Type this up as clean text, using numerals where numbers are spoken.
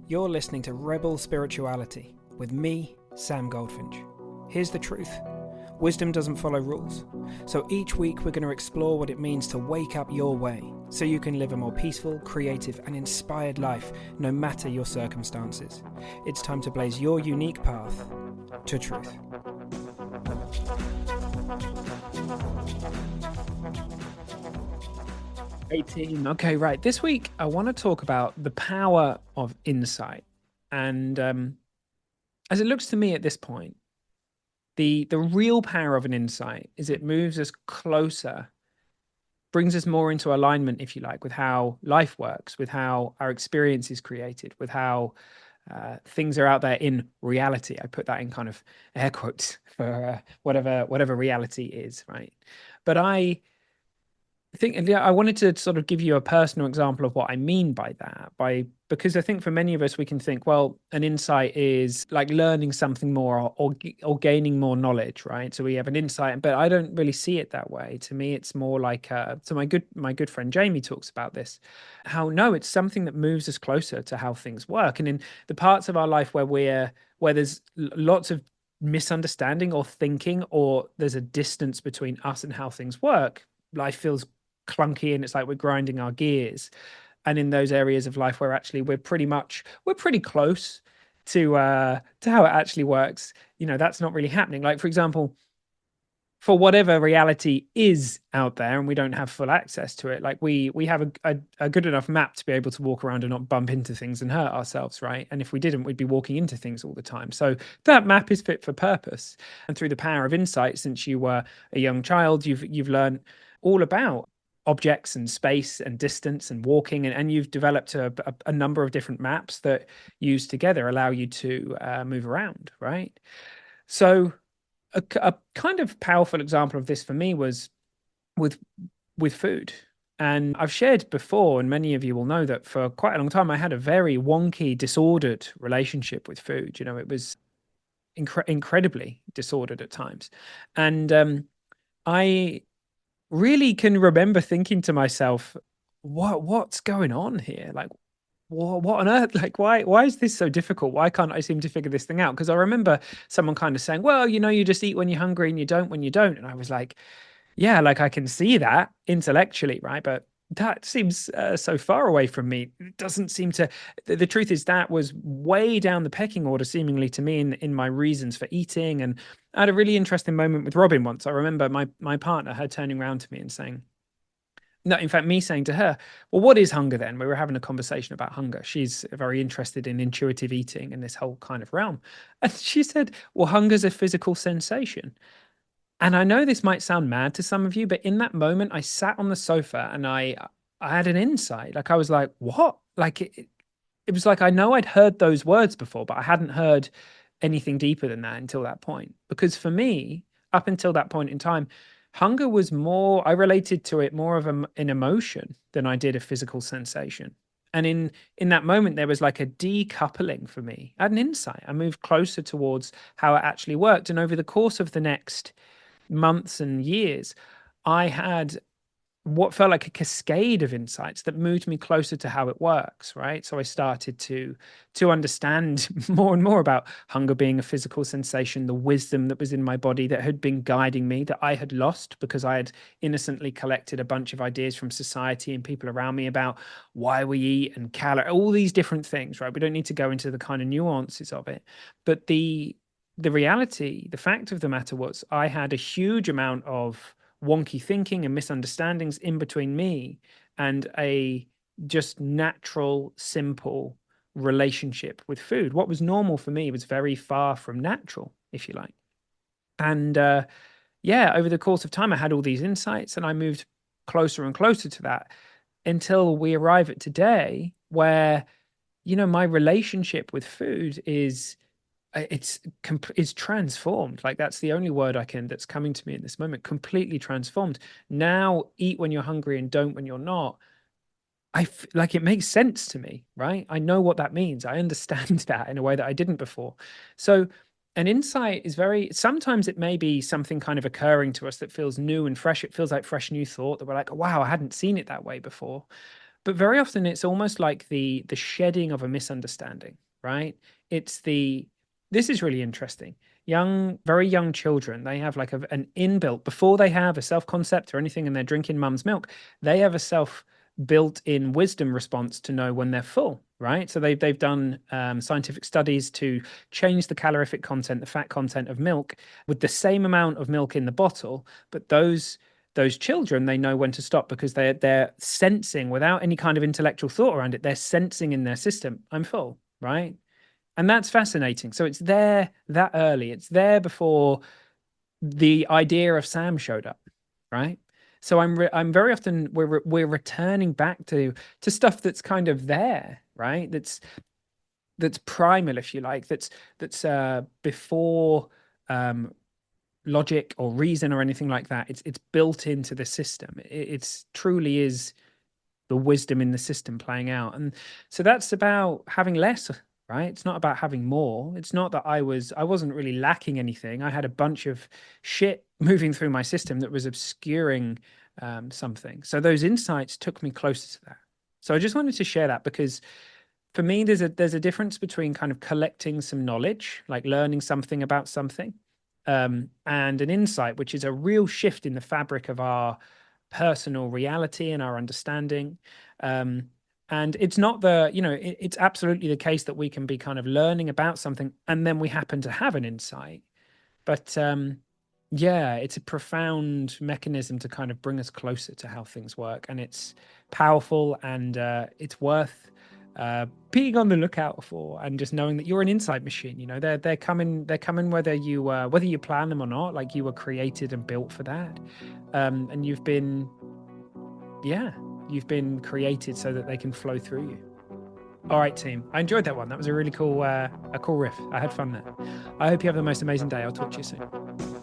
You're listening to Rebel Spirituality with me, Sam Goldfinch. Here's the truth. Wisdom doesn't follow rules. So each week we're going to explore what it means to wake up your way so you can live a more peaceful, creative and inspired life no matter your circumstances. It's time to blaze your unique path to truth. Okay, right. This week I want to talk about the power of insight. And as it looks to me at this point, the real power of an insight is it moves us closer, brings us more into alignment, if you like, with how life works, with how our experience is created, with how things are out there in reality. I put that in kind of air quotes for whatever reality is, right? But I think I wanted to sort of give you a personal example of what I mean by that, because I think for many of us we can think, well, an insight is like learning something more or gaining more knowledge, right? So we have an insight, but I don't really see it that way. To me, it's more like so my good friend Jamie talks about this, how no, it's something that moves us closer to how things work, and in the parts of our life where there's lots of misunderstanding or thinking, or there's a distance between us and how things work, life feels clunky and it's like we're grinding our gears. And in those areas of life where actually we're pretty close to how it actually works, that's not really happening. Like, for example, for whatever reality is out there and we don't have full access to it, like we have a good enough map to be able to walk around and not bump into things and hurt ourselves, right? And if we didn't, we'd be walking into things all the time. So that map is fit for purpose. And through the power of insight, since you were a young child, you've learned all about objects and space and distance and walking, and you've developed a number of different maps that used together allow you to move around, right? So a kind of powerful example of this for me was with food. And I've shared before, and many of you will know that for quite a long time I had a very wonky, disordered relationship with food. It was incredibly disordered at times. And I really can remember thinking to myself, what's going on here? Like, what on earth? Like, why is this so difficult? Why can't I seem to figure this thing out? Because I remember someone kind of saying, well, you just eat when you're hungry and you don't when you don't. And I was like, yeah, like I can see that intellectually, right? But that seems so far away from me. It doesn't seem to. The truth is that was way down the pecking order, seemingly to me, in my reasons for eating. And I had a really interesting moment with Robin once. I remember my partner, her turning around to me and saying, no, in fact, me saying to her, well, what is hunger then? We were having a conversation about hunger. She's very interested in intuitive eating and this whole kind of realm. And she said, well, hunger's a physical sensation. And I know this might sound mad to some of you, but in that moment, I sat on the sofa and I had an insight. Like, I was like, what? Like, it was like, I know I'd heard those words before, but I hadn't heard anything deeper than that until that point. Because for me, up until that point in time, hunger was more, I related to it more of an emotion than I did a physical sensation. And in that moment, there was like a decoupling for me. I had an insight. I moved closer towards how it actually worked. And over the course of the next months and years, I had what felt like a cascade of insights that moved me closer to how it works, right? So I started to understand more and more about hunger being a physical sensation, the wisdom that was in my body that had been guiding me, that I had lost because I had innocently collected a bunch of ideas from society and people around me about why we eat and calorie, all these different things, right? We don't need to go into the kind of nuances of it, but the reality, the fact of the matter was I had a huge amount of wonky thinking and misunderstandings in between me and a just natural, simple relationship with food. What was normal for me was very far from natural, if you like. And yeah, over the course of time, I had all these insights and I moved closer and closer to that until we arrive at today where, my relationship with food is it's transformed. Like, that's the only word that's coming to me in this moment. Completely transformed. Now, eat when you're hungry and don't when you're not. Like, it makes sense to me, right? I know what that means. I understand that in a way that I didn't before. So an insight is sometimes it may be something kind of occurring to us that feels new and fresh. It feels like fresh new thought that we're like, oh, wow, I hadn't seen it that way before. but very often it's almost like the shedding of a misunderstanding, right? It's the This is really interesting. Very young children, they have like an inbuilt, before they have a self-concept or anything and they're drinking mum's milk, they have a self built-in wisdom response to know when they're full, right? So they've done scientific studies to change the calorific content, the fat content of milk with the same amount of milk in the bottle, but those children, they know when to stop because they're sensing without any kind of intellectual thought around it. They're sensing in their system, I'm full, right? And that's fascinating. So it's there that early. It's there before the idea of Sam showed up, right? So I'm very often we're returning back to stuff that's kind of there, right? That's primal, if you like. That's before um, logic or reason or anything like that. It's built into the system. It's truly is the wisdom in the system playing out. And so that's about having less, right? It's not about having more. It's not that I wasn't really lacking anything. I had a bunch of shit moving through my system that was obscuring something. So those insights took me closer to that. So I just wanted to share that because for me there's a difference between kind of collecting some knowledge, like learning something about something, and an insight, which is a real shift in the fabric of our personal reality and our understanding. And it's not it's absolutely the case that we can be kind of learning about something and then we happen to have an insight. But yeah, it's a profound mechanism to kind of bring us closer to how things work. And it's powerful, and it's worth being on the lookout for, and just knowing that you're an insight machine. They're coming whether you plan them or not. Like, you were created and built for that. And you've been created so that they can flow through you. All right, team. I enjoyed that one. That was a really cool riff. I had fun there. I hope you have the most amazing day. I'll talk to you soon.